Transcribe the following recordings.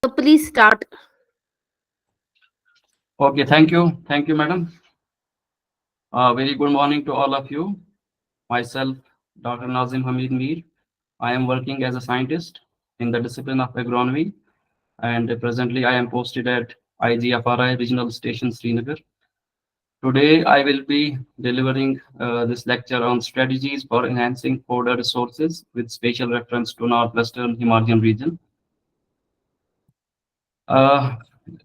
Please start. Okay, thank you. Thank you, madam. Very good morning to all of you. Myself, Dr. Nazim Hamid Mir. I am working as a scientist in the discipline of agronomy, and presently I am posted at IGFRI Regional Station, Srinagar. Today, I will be delivering this lecture on strategies for enhancing fodder resources with special reference to Northwestern Himalayan region. Uh,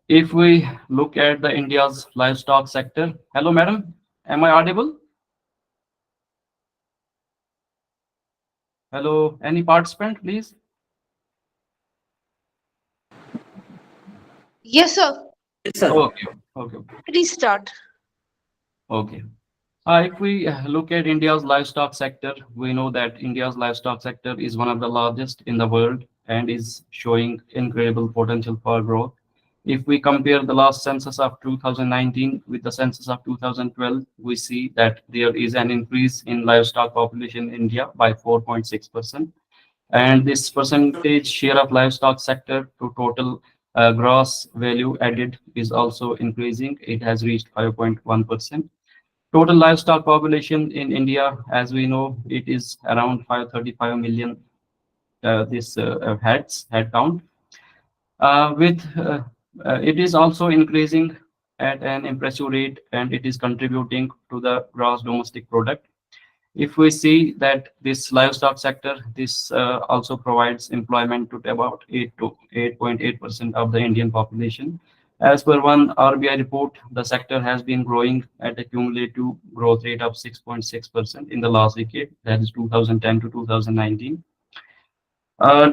if we look at the India's livestock sector, hello, madam, am I audible? Hello, any participant, please? Yes, sir. Okay, okay, Please start. okay. If we look at India's livestock sector, we know that India's livestock sector is one of the largest in the world and is showing incredible potential for growth. If we compare the last census of 2019 with the census of 2012, we see that there is an increase in livestock population in India by 4.6%. And this percentage share of livestock sector to total gross value added is also increasing. It has reached 5.1%. Total livestock population in India, as we know, it is around 535 million head count. With It is also increasing at an impressive rate, and it is contributing to the gross domestic product. If we see that this livestock sector, this also provides employment to about 8 to 8.8% of the Indian population. As per one RBI report, the sector has been growing at a cumulative growth rate of 6.6% in the last decade, that is 2010 to 2019.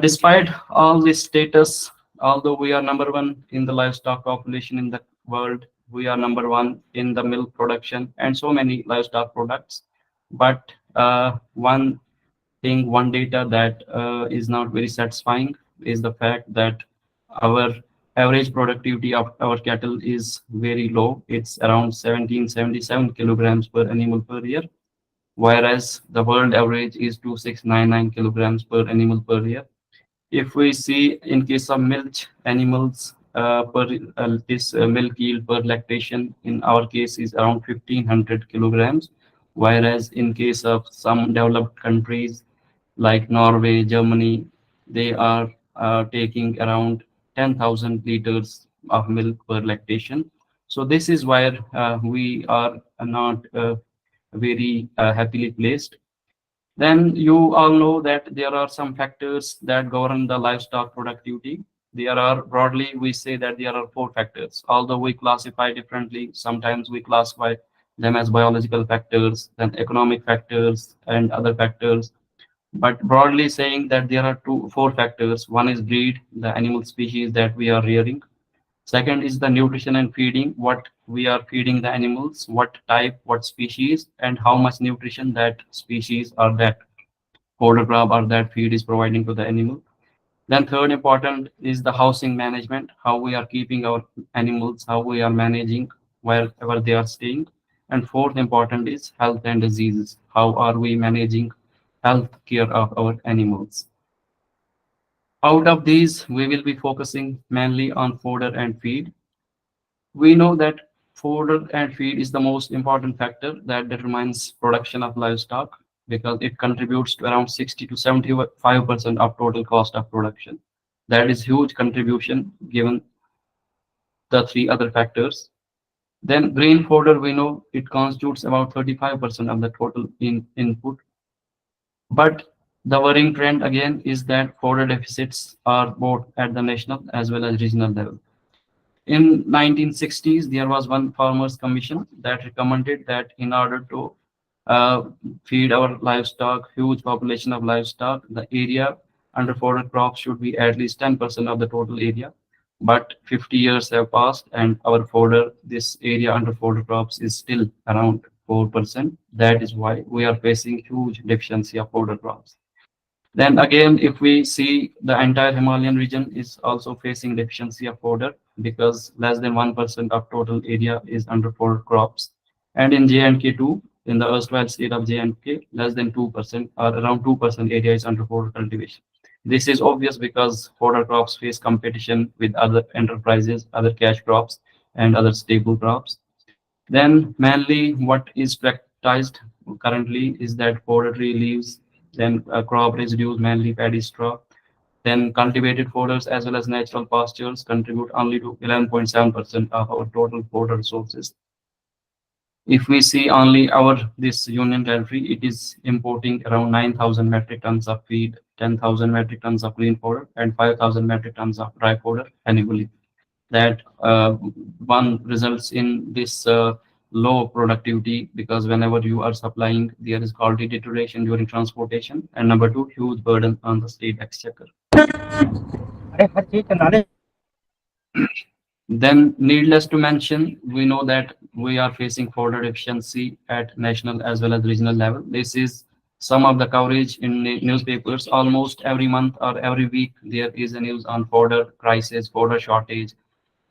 Despite all this status, although we are number one in the livestock population in the world, we are number one in the milk production and so many livestock products. But one data that is not very satisfying is the fact that our average productivity of our cattle is very low. It's around 1777 kilograms per animal per year, whereas the world average is 2699 kilograms per animal per year. If we see in case of milk animals, this milk yield per lactation in our case is around 1500 kilograms, whereas in case of some developed countries like Norway, Germany, they are taking around 10,000 liters of milk per lactation. So this is where we are not very happily placed. Then you all know that there are some factors that govern the livestock productivity. There are broadly, we say that there are four factors. Although we classify differently, sometimes we classify them as biological factors, then economic factors, and other factors. But broadly saying that there are four factors. One is breed, the animal species that we are rearing. Second is the nutrition and feeding, what we are feeding the animals, what type, what species, and how much nutrition that species or that fodder crop or that feed is providing to the animal. Then third important is the housing management, how we are keeping our animals, how we are managing wherever they are staying. And fourth important is health and diseases, how are we managing health care of our animals. Out of these, we will be focusing mainly on fodder and feed. We know that fodder and feed is the most important factor that determines production of livestock because it contributes to around 60 to 75% of total cost of production. That is huge contribution given the three other factors. Then grain fodder, we know it constitutes about 35% of the total input. But the worrying trend again is that fodder deficits are both at the national as well as regional level. In 1960s, there was one farmers commission that recommended that in order to uh, feed our livestock, huge population of livestock, the area under fodder crops should be at least 10% of the total area. But 50 years have passed, and our fodder, this area under fodder crops, is still around 4%. That is why we are facing huge deficiency of fodder crops. Then again, if we see the entire Himalayan region is also facing deficiency of fodder because less than 1% of total area is under fodder crops. And in J&K too, in the erstwhile state of J&K, less than 2% or around 2% area is under fodder cultivation. This is obvious because fodder crops face competition with other enterprises, other cash crops, and other staple crops. Then mainly what is practiced currently is that fodder tree leaves, then crop residues, mainly paddy straw, then cultivated fodders as well as natural pastures contribute only to 11.7% of our total fodder resources. If we see only our this union territory, it is importing around 9,000 metric tons of feed, 10,000 metric tons of green fodder, and 5,000 metric tons of dry fodder annually. That one results in this low productivity because whenever you are supplying, there is quality deterioration during transportation, and number two, huge burden on the state exchequer. Then, needless to mention, we know that we are facing fodder deficiency at national as well as regional level. This is some of the coverage in the newspapers. Almost every month or every week, there is a news on fodder crisis, fodder shortage,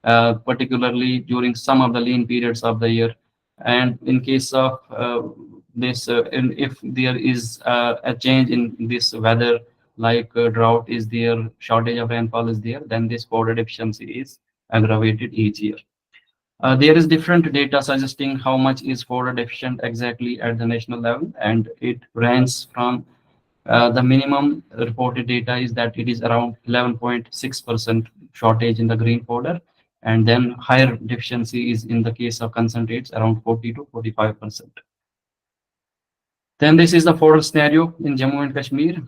particularly during some of the lean periods of the year. And in case of this, if there is a change in this weather, like drought is there, shortage of rainfall is there, then this fodder deficiency is aggravated each year. There is different data suggesting how much is fodder deficient exactly at the national level, and it ranges from the minimum reported data is that it is around 11.6% shortage in the green fodder, and then higher deficiency is in the case of concentrates around 40 to 45%. Then this is the fodder scenario in Jammu and Kashmir.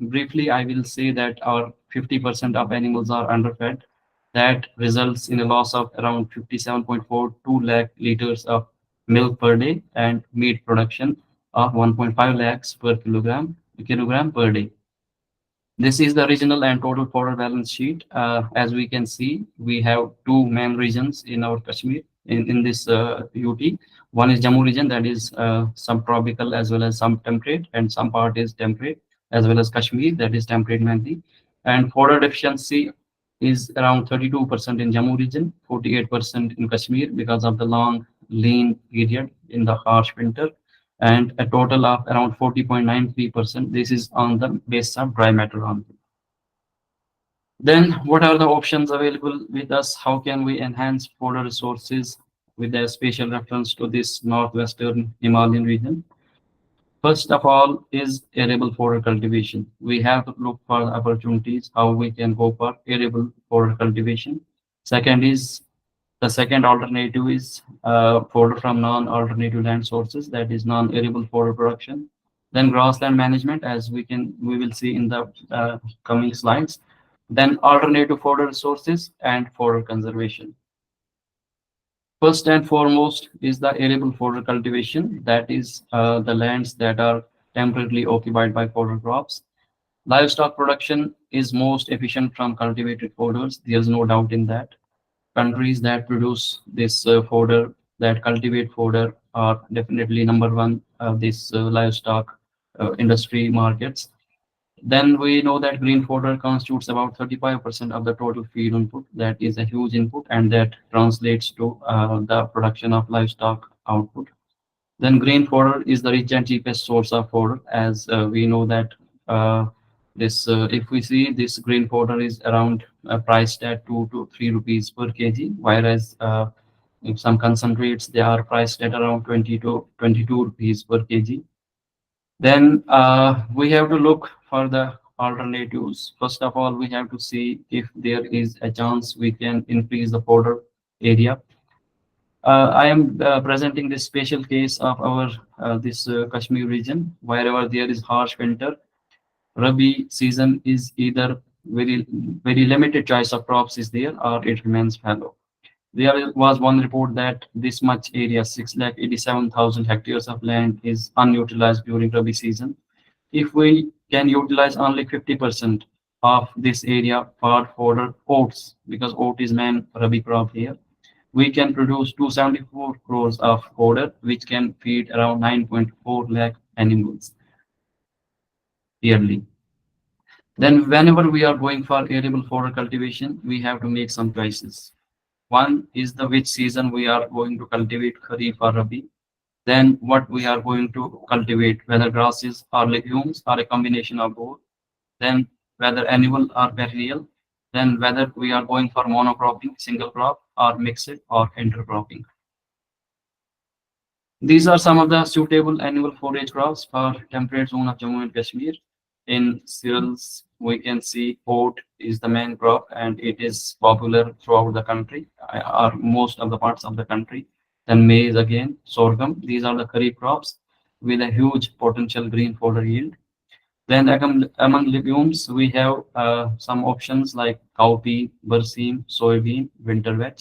Briefly, I will say that our 50% of animals are underfed. That results in a loss of around 57.42 lakh liters of milk per day and meat production of 1.5 lakhs per kilogram per day. This is the regional and total fodder balance sheet. As we can see, we have two main regions in our Kashmir in this UT. One is Jammu region that is subtropical as well as some temperate, and some part is temperate, as well as Kashmir that is temperate mainly. And fodder deficiency is around 32% in Jammu region, 48% in Kashmir because of the long lean period in the harsh winter, and a total of around 40.93%. This is on the basis of dry matter only. Then what are the options available with us? How can we enhance fodder resources with a special reference to this northwestern Himalayan region? First of all is arable fodder cultivation. We have to look for opportunities how we can go for arable fodder cultivation. Second is the second alternative is fodder from non-alternative land sources, that is non-arable fodder production. Then grassland management, as we will see in the coming slides. Then alternative fodder sources and fodder conservation. First and foremost is the arable fodder cultivation, that is the lands that are temporarily occupied by fodder crops. Livestock production is most efficient from cultivated fodders. There's no doubt in that. Countries that produce this fodder, that cultivate fodder, are definitely number one this livestock industry markets. Then we know that green fodder constitutes about 35% of the total feed input. That is a huge input, and that translates to the production of livestock output. Then green fodder is the rich and cheapest source of fodder, as we know that this if we see this green fodder is around priced at 2 to 3 rupees per kg, whereas in some concentrates they are priced at around 20 to 22 rupees per kg. Then we have to look for the alternatives. First of all, we have to see if there is a chance we can increase the fodder area. I am presenting this special case of our this Kashmir region. Wherever there is harsh winter, Rabi season is either very limited choice of crops is there, or it remains fallow. There was one report that this much area, 6,87,000 hectares of land, is unutilized during Rabi season. If we can utilize only 50% of this area for fodder oats, because oat is main Rabi crop here, we can produce 274 crores of fodder, which can feed around 9.4 lakh animals yearly. Then whenever we are going for arable fodder cultivation, we have to make some choices. One is the which season we are going to cultivate, Kharif or Rabi. Then what we are going to cultivate, whether grasses or legumes or a combination of both. Then whether annual or perennial, then whether we are going for monocropping, single crop, or mixed or intercropping. These are some of the suitable annual forage crops for temperate zone of Jammu and Kashmir. In cereals, we can see oat is the main crop and it is popular throughout the country or most of the parts of the country. Then maize again, sorghum. These are the kharif crops with a huge potential green fodder yield. Then among legumes, we have some options like cowpea, berseem, soybean, winter veg.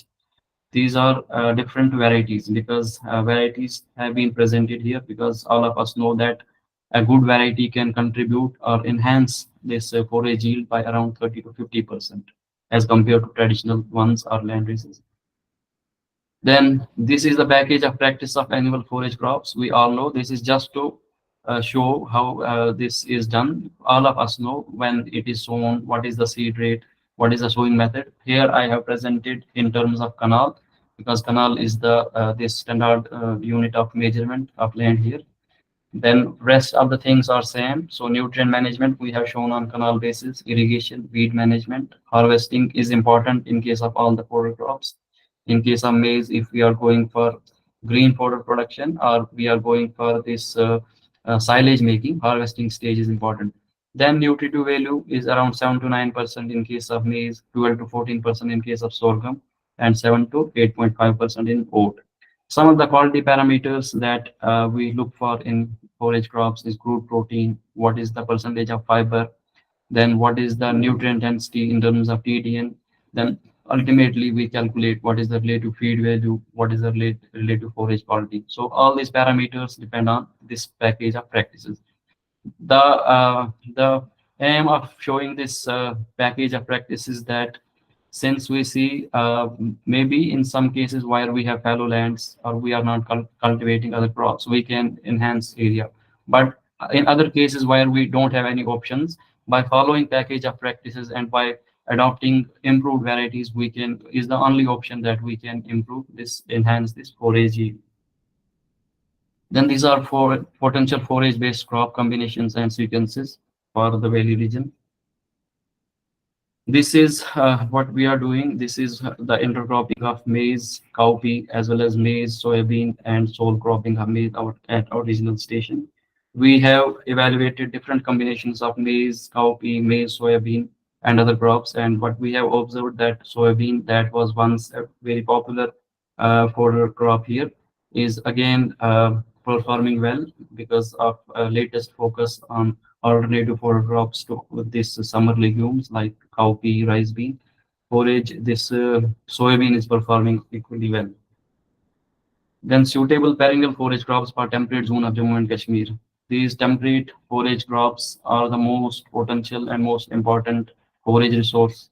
These are different varieties because varieties have been presented here because all of us know that a good variety can contribute or enhance this forage yield by around 30 to 50% as compared to traditional ones or land races. Then this is the package of practice of annual forage crops. We all know this is just to show how this is done. All of us know when it is sown, what is the seed rate, what is the sowing method. Here I have presented in terms of canal because canal is the this standard unit of measurement of land here. Then rest of the things are same. So nutrient management we have shown on canal basis, irrigation, weed management, harvesting is important in case of all the fodder crops. In case of maize, if we are going for green fodder production or we are going for this silage making, harvesting stage is important. Then nutritive value is around 7 to 9% in case of maize, 12 to 14% in case of sorghum, and 7 to 8.5% in oat. Some of the quality parameters that we look for in forage crops is crude protein, what is the percentage of fiber, then what is the nutrient density in terms of TDN, then ultimately we calculate what is the relative feed value, what is the relative forage quality. So all these parameters depend on this package of practices. The aim of showing this package of practice is that since we see maybe in some cases where we have fallow lands or we are not cultivating other crops, we can enhance area. But in other cases where we don't have any options, by following package of practices and by adopting improved varieties, we can is the only option that we can improve this, enhance this forage yield. Then these are for potential forage-based crop combinations and sequences for the valley region. This is what we are doing. This is the intercropping of maize, cowpea, as well as maize, soybean, and sole cropping of maize at our regional station. We have evaluated different combinations of maize, cowpea, maize, soybean, and other crops. And what we have observed that soybean, that was once a very popular fodder crop here, is again performing well because of latest focus on alternative fodder crops to this summer legumes like cowpea, rice bean, forage. This soybean is performing equally well. Then suitable perennial forage crops for temperate zone of Jammu and Kashmir. These temperate forage crops are the most potential and most important forage resource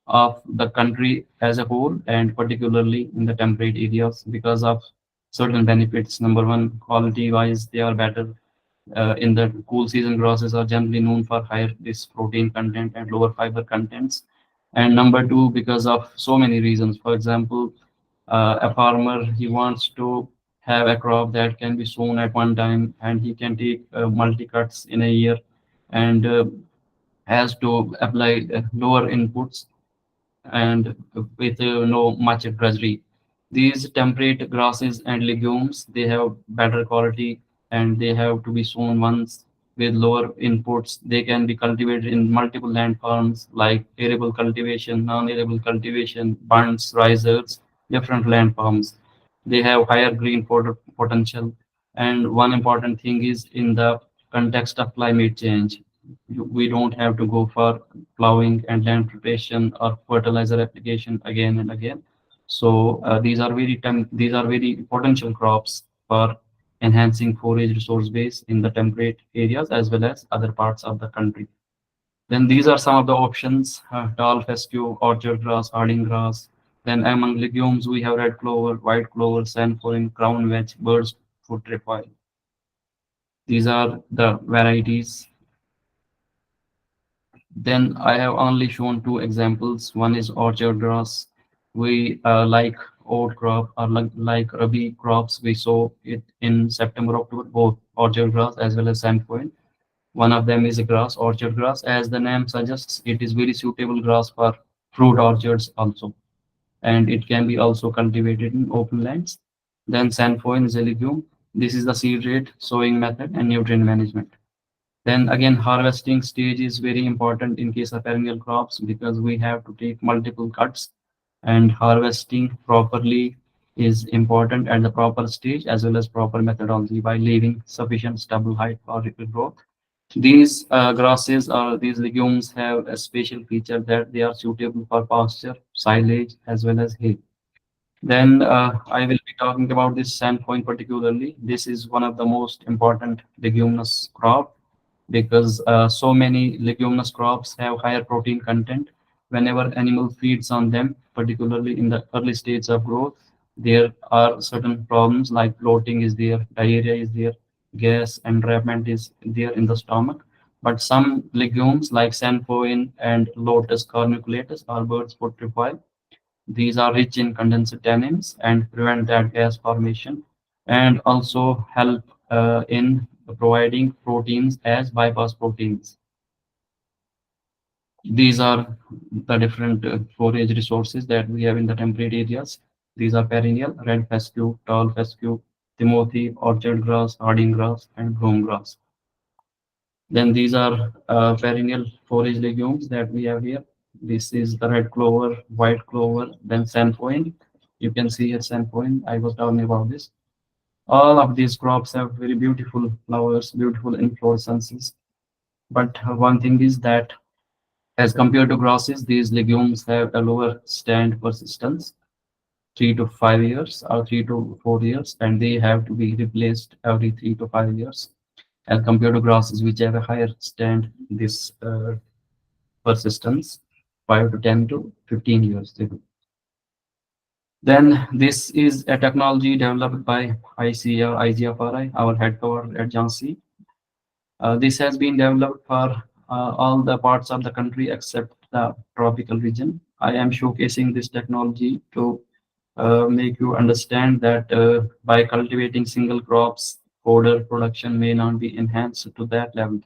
of the country as a whole, and particularly in the temperate areas because of certain benefits. Number one, quality wise, they are better. In the cool season, grasses are generally known for higher this protein content and lower fiber contents. And number two, because of so many reasons. For example, a farmer he wants to have a crop that can be sown at one time, and he can take multi cuts in a year, and has to apply lower inputs and with no much drudgery. These temperate grasses and legumes, they have better quality and they have to be sown once with lower inputs. They can be cultivated in multiple land forms like arable cultivation, non-arable cultivation, bunds, risers, different land forms. They have higher green potential. And one important thing is in the context of climate change, we don't have to go for plowing and land preparation or fertilizer application again and again. So these are very potential crops for enhancing forage resource base in the temperate areas as well as other parts of the country. Then these are some of the options: tall fescue, orchard grass, harding grass. Then among legumes we have red clover, white clover, sainfoin, crown vetch, bird's foot trefoil. These are the varieties. Then I have only shown two examples. One is orchard grass. We like oat crop or like rabi crops. We sow it in September, October, both orchard grass as well as sainfoin. One of them is a grass, orchard grass. As the name suggests, it is very suitable grass for fruit orchards also, and it can be also cultivated in open lands. Then sainfoin is a legume. This is the seed rate, sowing method, and nutrient management. Then again, harvesting stage is very important in case of perennial crops because we have to take multiple cuts, and harvesting properly is important at the proper stage as well as proper methodology by leaving sufficient stable height for growth. These grasses or these legumes have a special feature that they are suitable for pasture, silage, as well as hay. Then I will be talking about this sainfoin particularly. This is one of the most important leguminous crop because so many leguminous crops have higher protein content. Whenever animal feeds on them, particularly in the early stages of growth, there are certain problems like bloating is there, diarrhea is there, gas entrapment is there in the stomach. But some legumes like sainfoin and lotus corniculatus are birds food trefoil. These are rich in condensed tannins and prevent that gas formation and also help in providing proteins as bypass proteins. These are the different forage resources that we have in the temperate areas. These are perennial, red fescue, tall fescue, timothy, orchard grass, harding grass, and home grass. Then these are perennial forage legumes that we have here. This is the red clover, white clover, then sainfoin. You can see here sainfoin. I was talking about this. All of these crops have very beautiful flowers, beautiful inflorescences. But one thing is that as compared to grasses, these legumes have a lower stand persistence, 3 to 5 years or 3 to 4 years, and they have to be replaced every 3 to 5 years as compared to grasses which have a higher stand this persistence, 5 to 10 to 15 years they do. Then this is a technology developed by IGFRI, our headquarters at Jhansi. This has been developed for all the parts of the country except the tropical region. I am showcasing this technology to make you understand that by cultivating single crops, fodder production may not be enhanced to that level.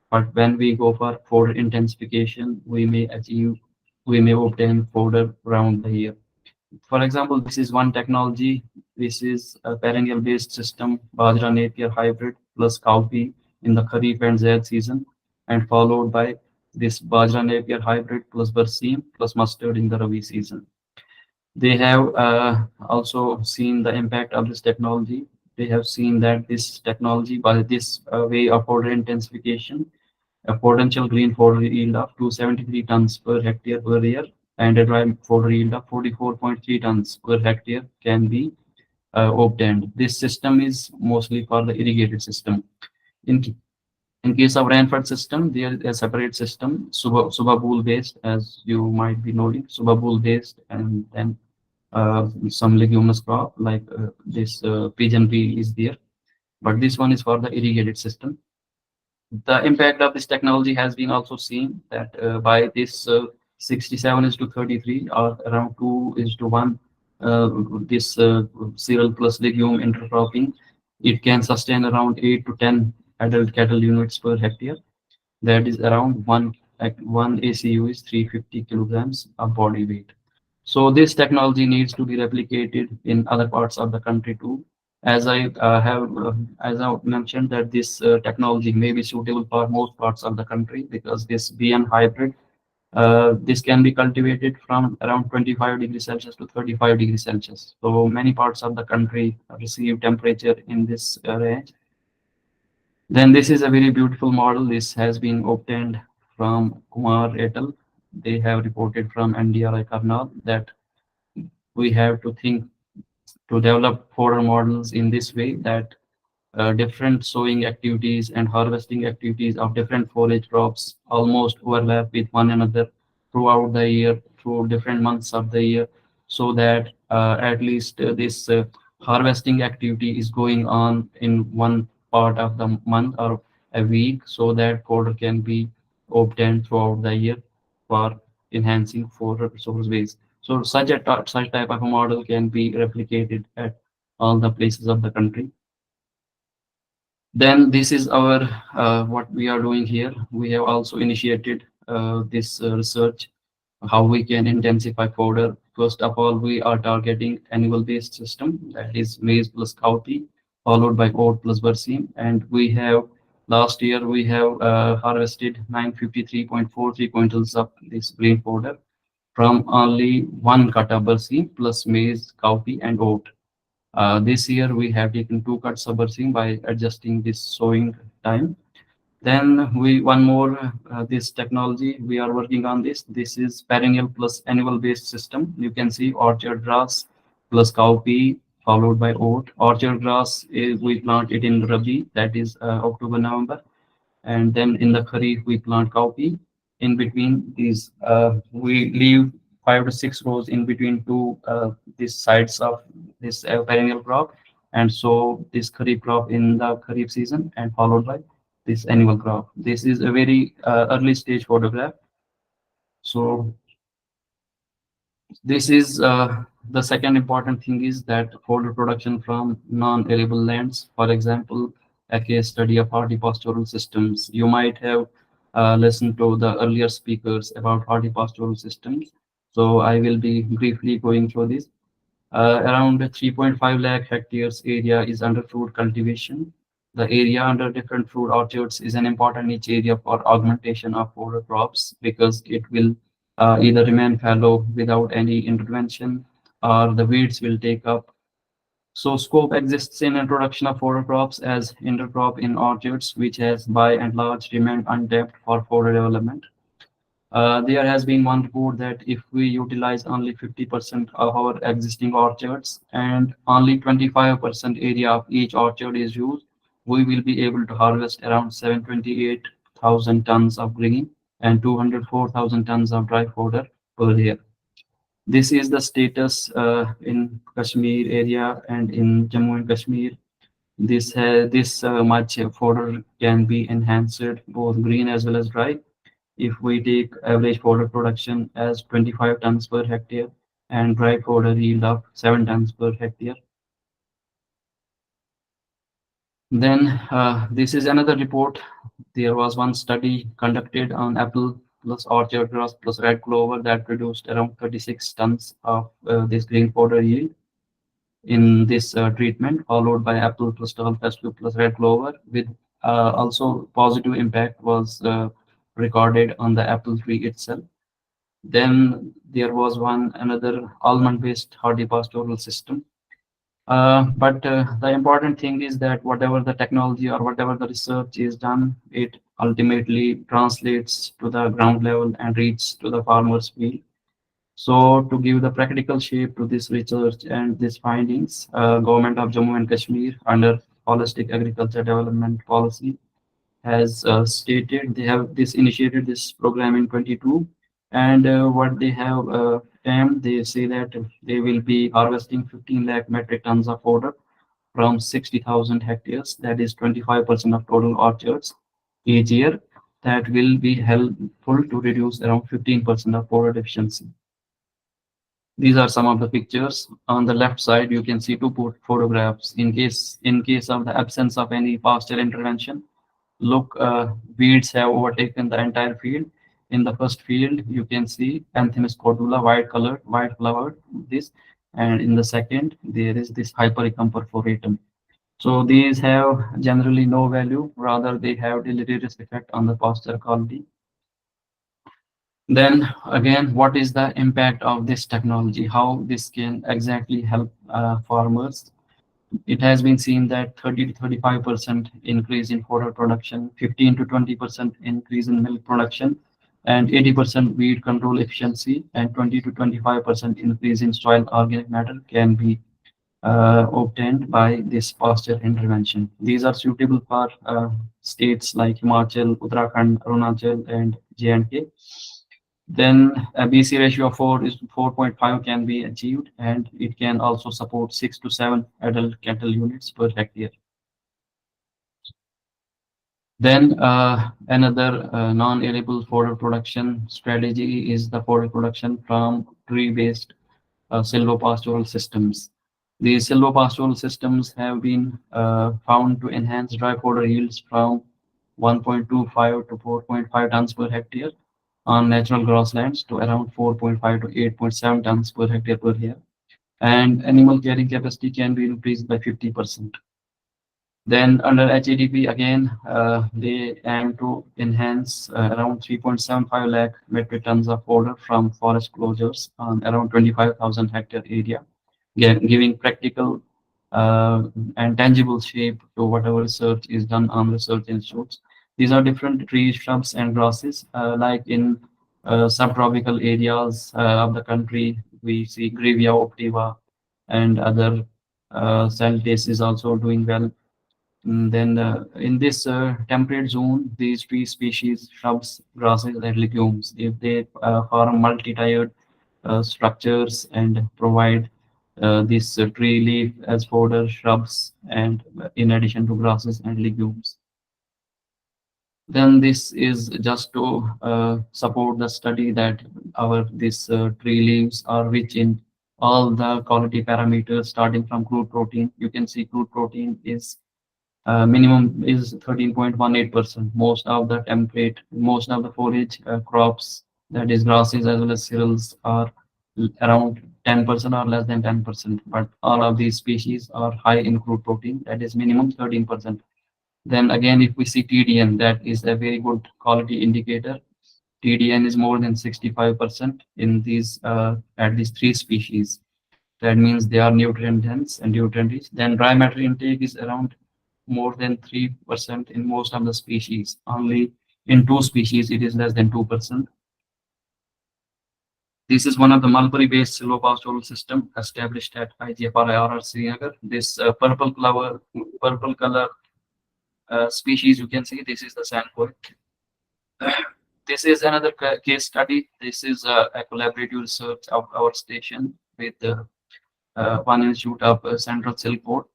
But when we go for fodder intensification, we may obtain fodder around the year. For example, this is one technology. This is a perennial based system, Bajra Napier hybrid plus cowpea in the Kharif and Zaid season, and followed by this Bajra Napier hybrid plus Barsim plus mustard in the Rabi season. They have also seen the impact of this technology. They have seen that this technology, by this way of fodder intensification, a potential green fodder yield of 273 tons per hectare per year and a dry fodder yield of 44.3 tons per hectare can be obtained. This system is mostly for the irrigated system. In, in case of rainfed system, there is a separate system, Subabul based, as you might be knowing, Subabul based, and then some leguminous crop like this pigeon pea is there. But this one is for the irrigated system. The impact of this technology has been also seen that by this 67 is to 33 or around 2 is to 1 this cereal plus legume intercropping, it can sustain around 8 to 10 adult cattle units per hectare. That is around one ACU is 350 kilograms of body weight. So this technology needs to be replicated in other parts of the country too. As I mentioned, that this technology may be suitable for most parts of the country because this BN hybrid, this can be cultivated from around 25 degrees Celsius to 35 degrees Celsius. So many parts of the country receive temperature in this range. Then this is a very beautiful model. This has been obtained from Kumar et al. They have reported from NDRI Karnal that we have to think to develop fodder models in this way that different sowing activities and harvesting activities of different forage crops almost overlap with one another throughout the year, through different months of the year, so that at least this harvesting activity is going on in one part of the month or a week, so that fodder can be obtained throughout the year for enhancing fodder resource base. So such type of a model can be replicated at all the places of the country. Then this is our what we are doing here. We have also initiated this research how we can intensify fodder. First of all, we are targeting annual based system, that is maize plus cowpea, followed by oat plus berseem. And we have last year we have harvested 953.43 quintals of this grain fodder from only one kata berseem plus maize, cowpea, and oat. This year we have taken two cuts of berseem by adjusting this sowing time. Then we one more this technology we are working on this. This is perennial plus annual based system. You can see orchard grass plus cowpea followed by oat. Orchard grass is we plant it in Rabi, that is October November, and then in the Kharif we plant cowpea. In between these, we leave 5 to 6 rows in between two these sides of this perennial crop, and so this Kharif crop in the Kharif season, and followed by this annual crop. This is a very early stage photograph. So this is the second important thing is that fodder production from non-arable lands. For example, a case study of hortipastoral systems. You might have listened to the earlier speakers about hortipastoral systems. So I will be briefly going through this. Around 3.5 lakh hectares area is under fruit cultivation. The area under different fruit orchards is an important niche area for augmentation of fodder crops because it will either remain fallow without any intervention or the weeds will take up. So scope exists in introduction of fodder crops as intercrop in orchards, which has by and large remained untapped for fodder development. There has been one report that if we utilize only 50% of our existing orchards and only 25% area of each orchard is used, we will be able to harvest around 728,000 tons of green and 204,000 tons of dry fodder per year. This is the status in Kashmir area and in Jammu and Kashmir. This much fodder can be enhanced both green as well as dry if we take average fodder production as 25 tons per hectare and dry fodder yield of 7 tons per hectare. Then this is another report. There was one study conducted on apple plus orchard grass plus red clover that produced around 36 tons of this green fodder yield in this treatment, followed by apple plus tall fescue plus red clover with also positive impact was recorded on the apple tree itself. Then there was one another almond-based hortipastoral system. But the important thing is that whatever the technology or whatever the research is done, it ultimately translates to the ground level and reaches to the farmer's field. So to give the practical shape to this research and these findings, Government of Jammu and Kashmir under Holistic Agriculture Development Policy has stated they have this initiated this program in 22, and what they have aimed, they say that they will be harvesting 15 lakh metric tons of fodder from 60,000 hectares, that is 25% of total orchards each year. That will be helpful to reduce around 15% of fodder deficiency. These are some of the pictures. On the left side, you can see two photographs in case of the absence of any pasture intervention. Look, weeds have overtaken the entire field. In the first field, you can see Anthemis cordula, white colored, white flowered, this, and in the second, there is this Hypericum perforatum. So these have generally no value, rather they have deleterious effect on the pasture quality. Then again, what is the impact of this technology? How this can exactly help farmers? It has been seen that 30 to 35% increase in fodder production, 15 to 20% increase in milk production, and 80% weed control efficiency, and 20 to 25% increase in soil organic matter can be obtained by this pasture intervention. These are suitable for states like Himachal, Uttarakhand, Arunachal, and J&K. Then a BC ratio of 4 is to 4.5 can be achieved, and it can also support 6 to 7 adult cattle units per hectare. Then another non-arable fodder production strategy is the fodder production from tree-based silvopastoral systems. The silvopastoral systems have been found to enhance dry fodder yields from 1.25 to 4.5 tons per hectare on natural grasslands to around 4.5 to 8.7 tons per hectare per year. And animal carrying capacity can be increased by 50%. Then under HADP again, they aim to enhance around 3.75 lakh metric tons of fodder from forest closures on around 25,000 hectare area, giving practical and tangible shape to whatever research is done on research institutes. These are different trees, shrubs, and grasses. Like in subtropical areas of the country, we see Grevia optiva and other Celtis is also doing well. Then in this temperate zone, these tree species, shrubs, grasses, and legumes, if they form multi-tiered structures and provide this tree leaf as fodder, shrubs, and in addition to grasses and legumes. Then this is just to support the study that our these tree leaves are rich in all the quality parameters starting from crude protein. You can see crude protein is minimum is 13.18%. Most of the forage crops, that is grasses as well as cereals, are around 10% or less than 10%. But all of these species are high in crude protein, that is minimum 13%. Then again, if we see TDN, that is a very good quality indicator. TDN is more than 65% in these at least three species. That means they are nutrient dense and nutrient rich. Then dry matter intake is around more than 3% in most of the species. Only in two species it is less than 2%. This is one of the mulberry-based silvopastoral system established at IGFR Srinagar. This purple color species you can see. This is the sandford. This is another case study. This is a collaborative research of our station with one institute of Central Silk Board.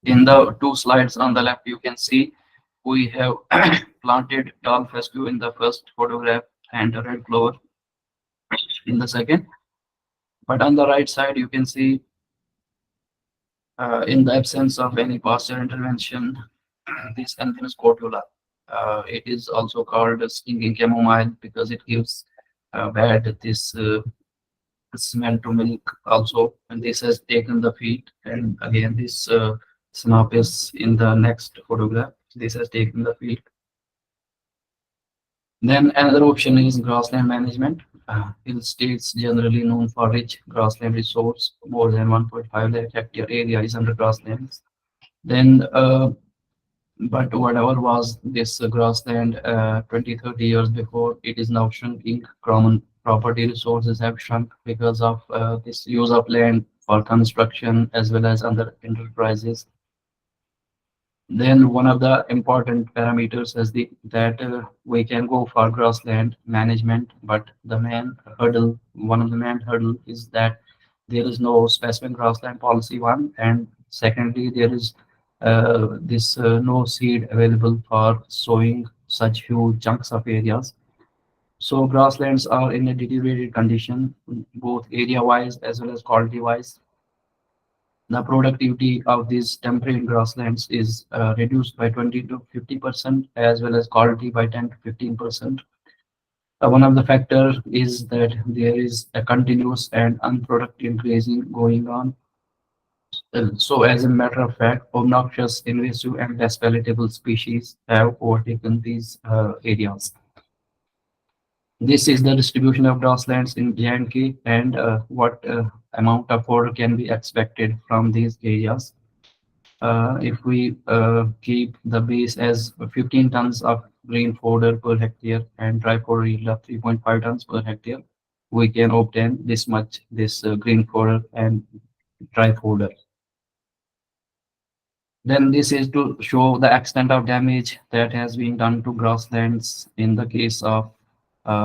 In the two slides on the left, you can see we have planted tall fescue in the first photograph and a red clover in the second. But on the right side, you can see in the absence of any pasture intervention, this Anthinus cordula. It is also called a stinging chamomile because it gives bad this smell to milk also. And this has taken the field. And again, this Synopis in the next photograph. This has taken the field. Then another option is grassland management. Hill states generally known for rich grassland resource, more than 1.5 lakh hectare area is under grasslands. Then, but whatever was this grassland 20, 30 years before, it is now shrinking. Common property resources have shrunk because of this use of land for construction as well as other enterprises. Then one of the important parameters is that we can go for grassland management, but one of the main hurdle is that there is no specific grassland policy one, and secondly, there is this no seed available for sowing such huge chunks of areas. So grasslands are in a deteriorated condition, both area-wise as well as quality-wise. The productivity of these temperate grasslands is reduced by 20 to 50%, as well as quality by 10 to 15%. One of the factors is that there is a continuous and unproductive grazing going on. So, as a matter of fact, obnoxious, invasive, and less palatable species have overtaken these areas. This is the distribution of grasslands in J&K and what amount of fodder can be expected from these areas. If we keep the base as 15 tons of green fodder per hectare and dry fodder yield of 3.5 tons per hectare, we can obtain this green fodder and dry fodder. Then this is to show the extent of damage that has been done to grasslands in the case of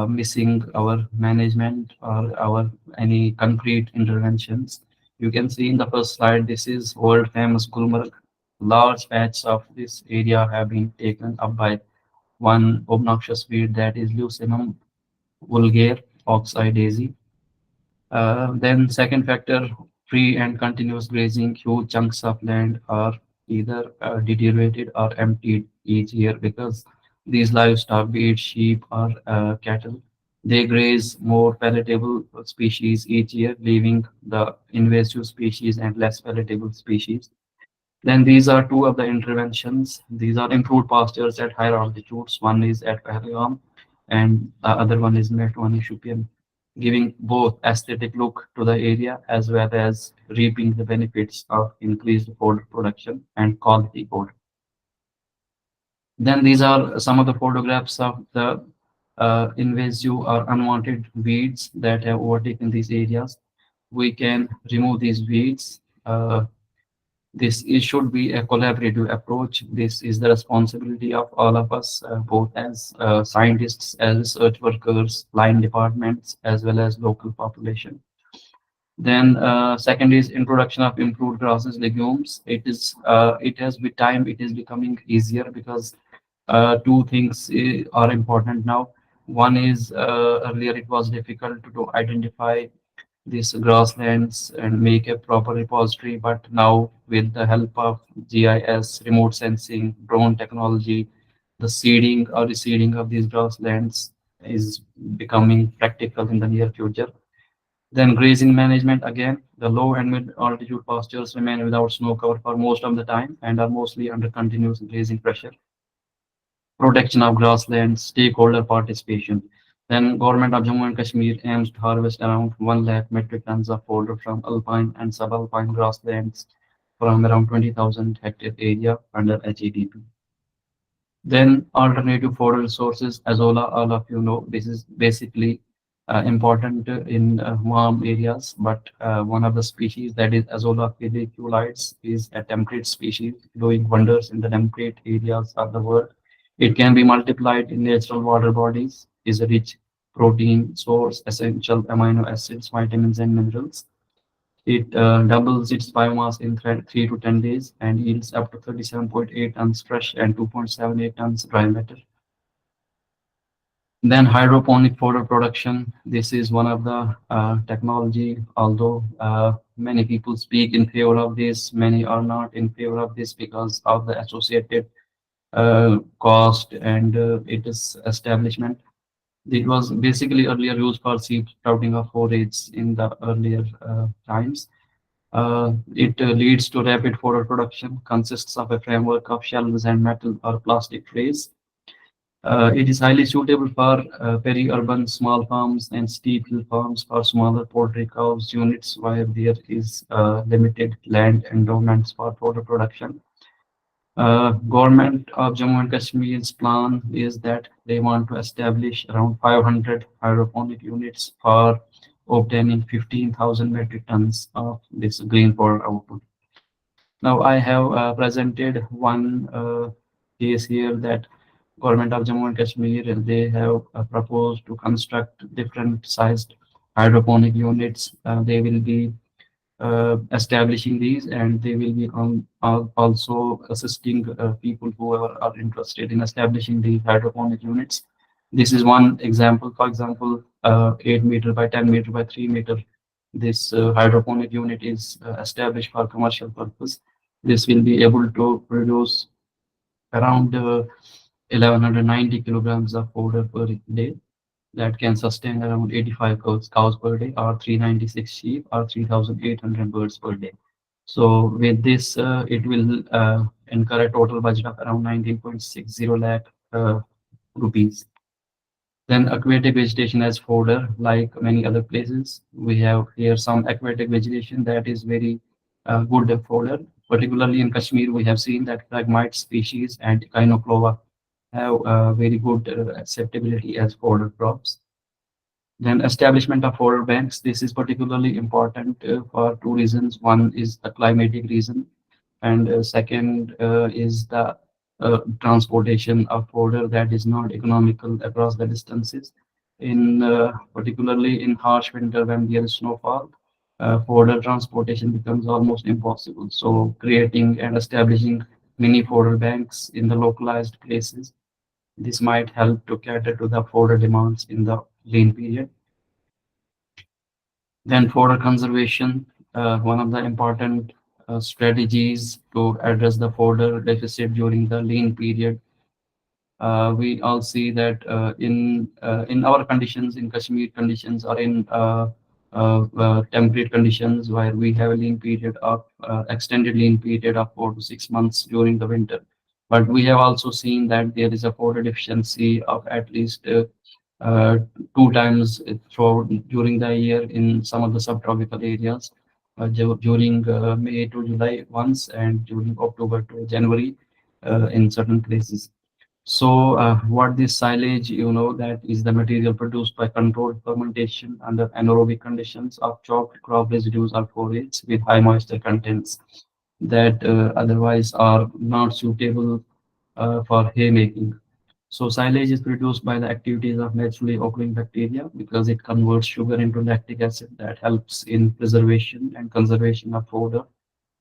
missing our management or our any concrete interventions. You can see in the first slide, this is world famous Gulmarg. Large patches of this area have been taken up by one obnoxious weed, that is Leucimum vulgare oxide daisy. Then second factor Free and continuous grazing, huge chunks of land are either deteriorated or emptied each year because these livestock, be it sheep or cattle, they graze more palatable species each year, leaving the invasive species and less palatable species. Then these are two of the interventions. These are improved pastures at higher altitudes. One is at Pahalgam and the other one is Metwan Shupian, giving both aesthetic look to the area as well as reaping the benefits of increased food production and quality food. Then these are some of the photographs of the invasive or unwanted weeds that have overtaken these areas. We can remove these weeds. Should be a collaborative approach. This is the responsibility of all of us, both as scientists, as research workers, line departments, as well as local population. Then second is introduction of improved grasses, legumes. It has with time it is becoming easier because two things are important now. One is earlier it was difficult to identify these grasslands and make a proper repository. But now, with the help of GIS, remote sensing, drone technology, the seeding or reseeding of these grasslands is becoming practical in the near future. Then grazing management again, the low and mid altitude pastures remain without snow cover for most of the time and are mostly under continuous grazing pressure. Protection of grasslands, stakeholder participation. Then government of Jammu and Kashmir aims to harvest around 1 lakh metric tons of fodder from alpine and subalpine grasslands from around 20,000 hectare area under HEDP. Then alternative fodder sources, Azolla, all of you know, this is basically important in warm areas, but one of the species that is Azolla pediculites is a temperate species doing wonders in the temperate areas of the world. It can be multiplied in natural water bodies, is a rich protein source, essential amino acids, vitamins, and minerals. It doubles its biomass in 3 to 10 days and yields up to 37.8 tons fresh and 2.78 tons dry matter. Then hydroponic fodder production. This is one of the technology, although many people speak in favor of this, many are not in favor of this because of the associated cost and its establishment. It was basically earlier used for seed sprouting of forage in the earlier times. It leads to rapid fodder production, consists of a framework of shells and metal or plastic trays. It is highly suitable for peri-urban small farms and steep hill farms for smaller poultry cows units where there is limited land endowments for fodder production. Government of Jammu and Kashmir's plan is that they want to establish around 500 hydroponic units for obtaining 15,000 metric tons of this green fodder output. Now I have presented one case here that government of Jammu and Kashmir they have proposed to construct different sized hydroponic units. They will be establishing these and they will be also assisting people who are interested in establishing these hydroponic units. This is one example. For example, 8 meter by 10 meter by 3 meter. This hydroponic unit is established for commercial purpose. This will be able to produce around 1190 kilograms of fodder per day that can sustain around 85 cows per day or 396 sheep or 3,800 birds per day. So with this, it will incur a total budget of around 19.60 lakh rupees. Then aquatic vegetation as fodder, like many other places, we have here some aquatic vegetation that is very good fodder. Particularly in Kashmir, we have seen that phragmite species and Cainoclova have very good acceptability as fodder crops. Then establishment of fodder banks. This is particularly important for two reasons. One is the climatic reason, and second is the transportation of fodder that is not economical across the distances. In particularly in harsh winter when there is snowfall, fodder transportation becomes almost impossible. So creating and establishing mini fodder banks in the localized places, this might help to cater to the fodder demands in the lean period. Then fodder conservation. one of the important strategies to address the fodder deficit during the lean period. We all see that in our conditions, in Kashmir conditions, or in temperate conditions, where we have a lean period of extended lean period of 4 to 6 months during the winter. But we have also seen that there is a fodder deficiency of at least uh, 2 times throughout during the year in some of the subtropical areas, during May to July once, and during October to January in certain places. So, what this silage, that is the material produced by controlled fermentation under anaerobic conditions of chopped crop residues or forage with high moisture contents that otherwise are not suitable for haymaking. So, silage is produced by the activities of naturally occurring bacteria because it converts sugar into lactic acid that helps in preservation and conservation of fodder.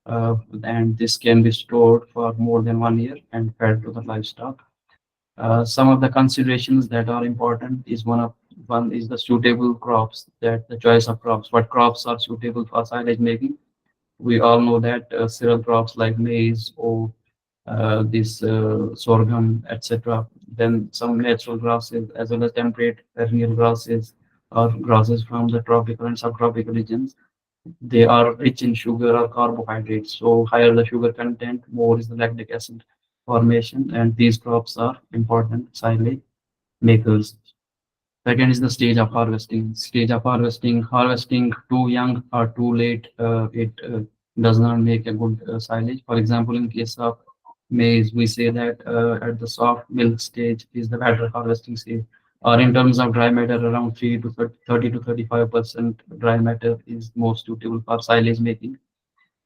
And this can be stored for more than 1 year and fed to the livestock. Some of the considerations that are important is one is the suitable crops, that the choice of crops. What crops are suitable for silage making? We all know that cereal crops like maize or this sorghum, etc. Then some natural grasses as well as temperate perennial grasses or grasses from the tropical and subtropical regions. They are rich in sugar or carbohydrates. So higher the sugar content, more is the lactic acid formation, and these crops are important silage makers. Second is the stage of harvesting. Stage of harvesting, harvesting too young or too late, it does not make a good silage. For example, in case of maize, we say that at the soft milk stage is the better harvesting stage. Or in terms of dry matter, around 3 to 30 to 35% dry matter is most suitable for silage making.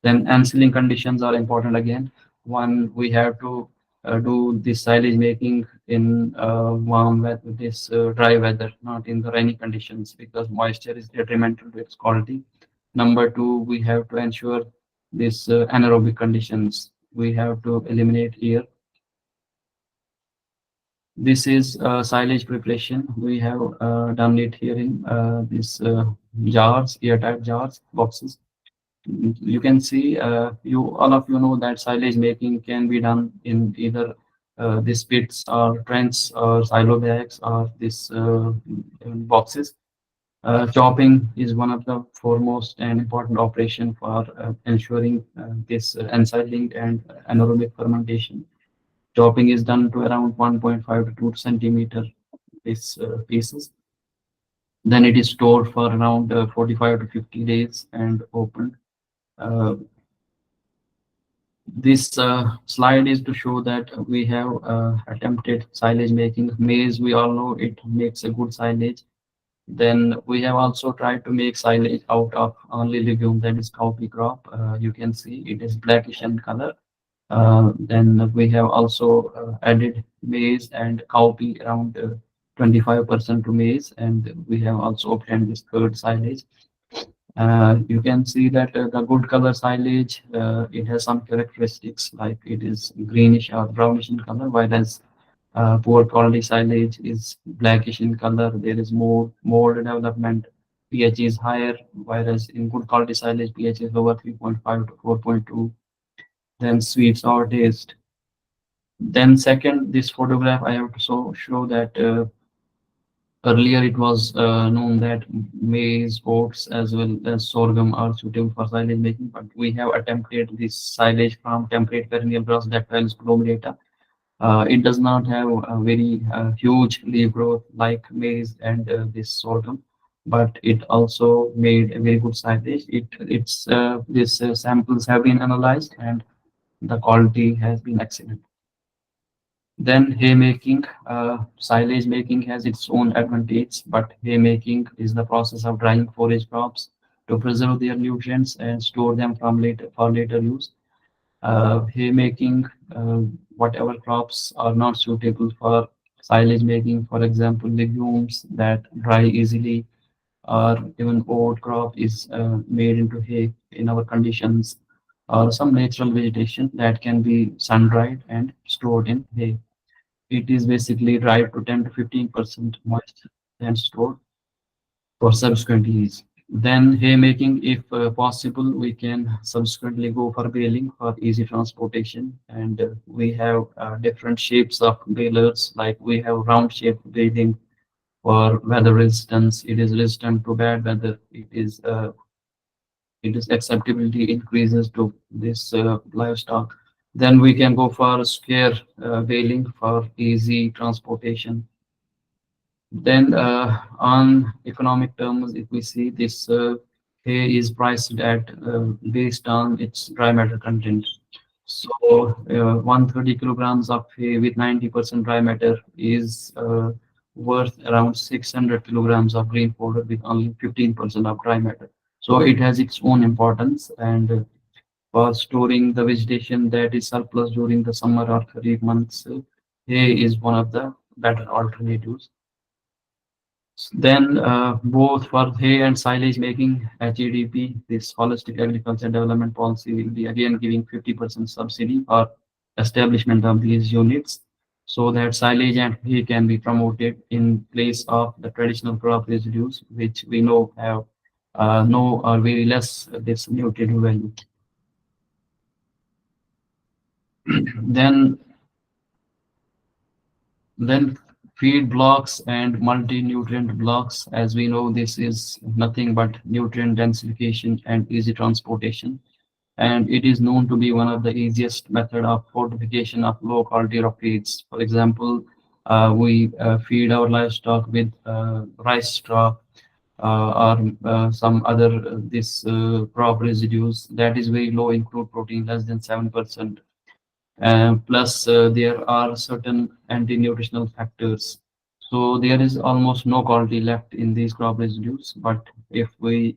Then ensealing conditions are important again. One, we have to do this silage making in warm weather, this dry weather, not in the rainy conditions, because moisture is detrimental to its quality. Number two, we have to ensure this anaerobic conditions. We have to eliminate here. This is silage preparation. We have done it here in these jars, airtight jars, boxes. You can see, you all of you know that silage making can be done in either these pits or trench or silo bags or this boxes. Chopping is one of the foremost and important operation for ensuring this ensiling and anaerobic fermentation. Chopping is done to around 1.5 to 2 centimeter this pieces. Then it is stored for around 45 to 50 days and opened. Uh, This slide is to show that we have attempted silage making. Maize, we all know it makes a good silage. Then we have also tried to make silage out of only legume, that is cowpea crop. You can see it is blackish in color. Then we have also added maize and cowpea around 25% to maize, and we have also obtained this third silage. You can see that the good color silage, it has some characteristics like it is greenish or brownish in color, whereas poor quality silage is blackish in color. There is more mold development. pH is higher, whereas in good quality silage, pH is lower, 3.5 to 4.2. Then sweet sour taste. Then second, this photograph I have to show that earlier, it was known that maize, oats, as well as sorghum are suitable for silage making, but we have attempted this silage from temperate perennial grass Dactylis glomerata. It does not have a very huge leaf growth like maize and this sorghum, but it also made a very good silage. Its these samples have been analyzed and the quality has been excellent. Then haymaking, silage making has its own advantage, but haymaking is the process of drying forage crops to preserve their nutrients and store them for later use. Haymaking, whatever crops are not suitable for silage making, for example, legumes that dry easily, or even oat crop is made into hay in our conditions, or some natural vegetation that can be sun dried and stored in hay. It is basically dried to 10 to 15% moist and stored for subsequent use. Then haymaking, if possible, we can subsequently go for baling for easy transportation. And we have different shapes of balers, like we have round shaped baling for weather resistance. It is resistant to bad weather. It is acceptability increases to this livestock. Then we can go for square baling for easy transportation. Then on economic terms, if we see this hay is priced at based on its dry matter content. So 130 kilograms of hay with 90% dry matter is worth around 600 kilograms of green fodder with only 15% of dry matter. So it has its own importance, and for storing the vegetation that is surplus during the summer or kharif months, hay is one of the better alternatives. Then both for hay and silage making, HEDP, this holistic agriculture development policy, will be again giving 50% subsidy for establishment of these units, so that silage and hay can be promoted in place of the traditional crop residues, which we know have no or very less this nutrient value. Then Then feed blocks and multi-nutrient blocks. As we know, this is nothing but nutrient densification and easy transportation. And it is known to be one of the easiest method of fortification of low quality rock feeds. For example, we feed our livestock with rice straw or some other this crop residues that is very low in crude protein, less than 7%. Plus, there are certain anti-nutritional factors. So there is almost no quality left in these crop residues. But if we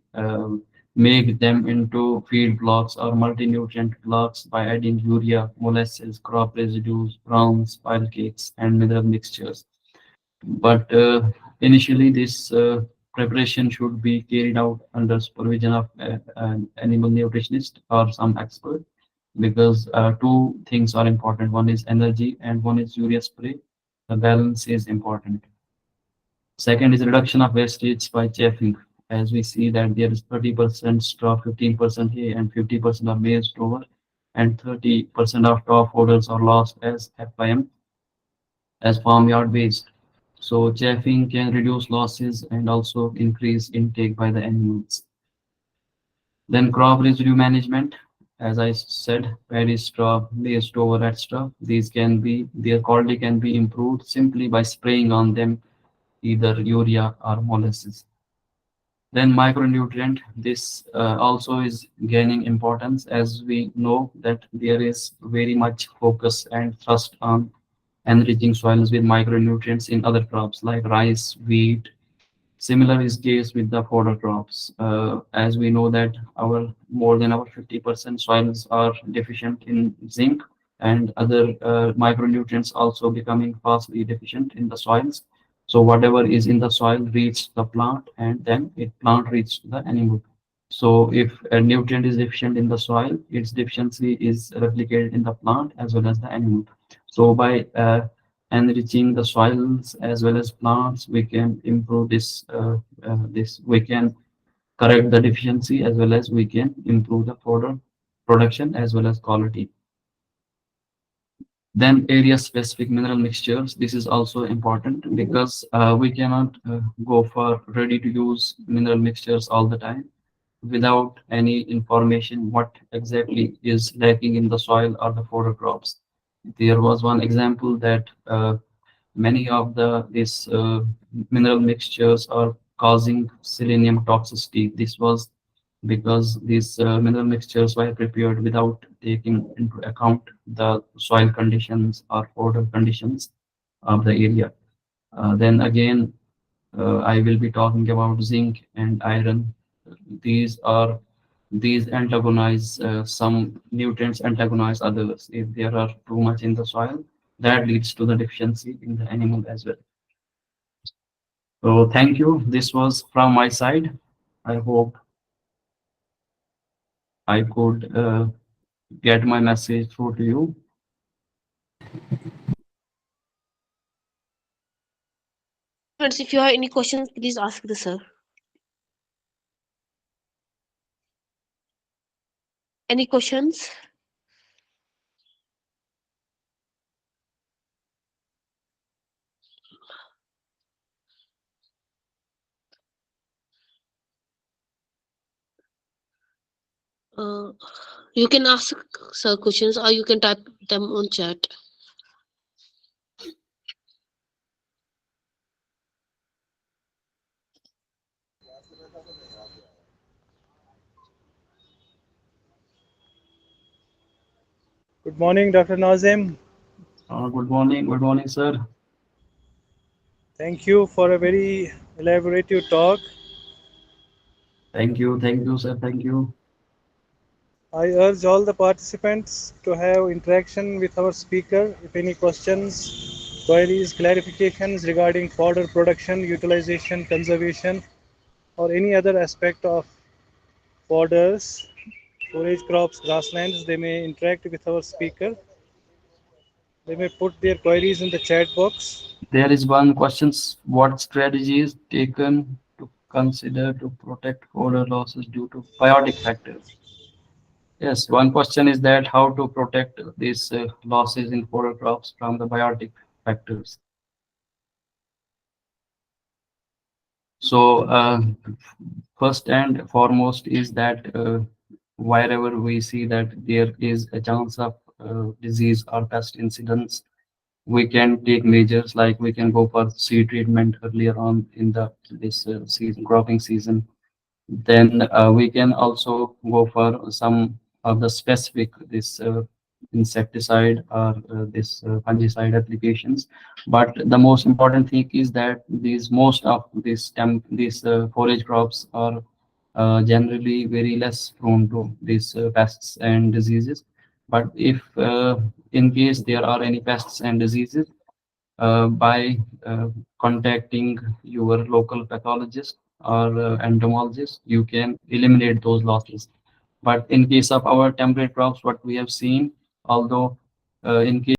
make them into feed blocks or multi-nutrient blocks by adding urea, molasses, crop residues, browns, pile cakes, and mineral mixtures. But initially, this preparation should be carried out under supervision of an animal nutritionist or some expert, because two things are important. One is energy and one is urea spray. The balance is important. Second is reduction of wastage by chafing. As we see that there is 30% straw, 15% hay, and 50% of maize stover, and 30% of top orders are lost as FIM, as farmyard waste. So chafing can reduce losses and also increase intake by the animals. Then crop residue management, as I said, paddy straw, maize stover, etc. These can be, their quality can be improved simply by spraying on them either urea or molasses. Then micronutrient, this also is gaining importance, as we know that there is very much focus and thrust on enriching soils with micronutrients in other crops like rice, wheat. Similar is case with the fodder crops. As we know that our more than our 50% soils are deficient in zinc, and other micronutrients also becoming fastly deficient in the soils. So whatever is in the soil reaches the plant, and then it plant reaches the animal. So if a nutrient is deficient in the soil, its deficiency is replicated in the plant as well as the animal. So by enriching the soils as well as plants, we can improve this. We can correct the deficiency as well as we can improve the fodder production as well as quality. Then area specific mineral mixtures. This is also important because we cannot go for ready to use mineral mixtures all the time without any information what exactly is lacking in the soil or the fodder crops. There was one example that many of the these mineral mixtures are causing selenium toxicity. This was because these mineral mixtures were prepared without taking into account the soil conditions or fodder conditions of the area. Then again, I will be talking about zinc and iron. These are these antagonize some nutrients antagonize others. If there are too much in the soil, that leads to the deficiency in the animal as well. So thank you. This was from my side. I hope I could get my message through to you. Friends, if you have any questions, please ask the sir. Any questions? Uh, you can ask sir questions or you can type them on chat. Good morning, Dr. Nazim. Good morning, sir. Thank you for a very elaborative talk. Thank you, sir. Thank you. I urge all the participants to have interaction with our speaker. If any questions, queries, clarifications regarding fodder production, utilization, conservation, or any other aspect of fodders, forage crops, grasslands, they may interact with our speaker. They may put their queries in the chat box. There is one question. What strategies taken to consider to protect fodder losses due to biotic factors? Yes, one question is that how to protect these losses in fodder crops from the biotic factors. So, first and foremost is that wherever we see that there is a chance of disease or pest incidents, we can take measures like we can go for seed treatment earlier on in the this season, cropping season. Then we can also go for some of the specific this insecticide or this fungicide applications. But the most important thing is that these most of these forage crops are generally very less prone to these pests and diseases. But if in case there are any pests and diseases, by contacting your local pathologist or entomologist, you can eliminate those losses. But in case of our temperate crops, what we have seen, although in case